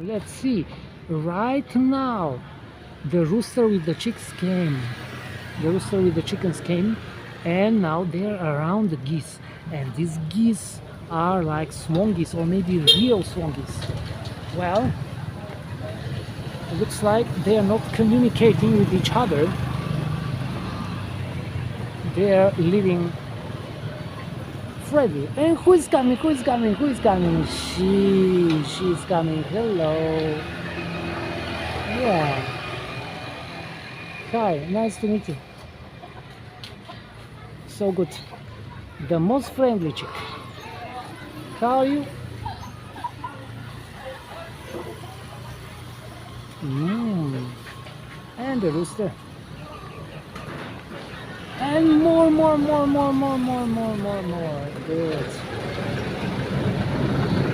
Let's see. Right now, the rooster with the chicks came. The rooster with the chickens came, and now they're around the geese. And these geese are like swan geese, or maybe real swan geese. Well, it looks like they are not communicating with each other. They are living freely. And who is coming? Who is coming? Who is coming? She's coming. Hello. Yeah. Hi, nice to meet you. So good. The most friendly chick. How are you? And the rooster. And more. Good.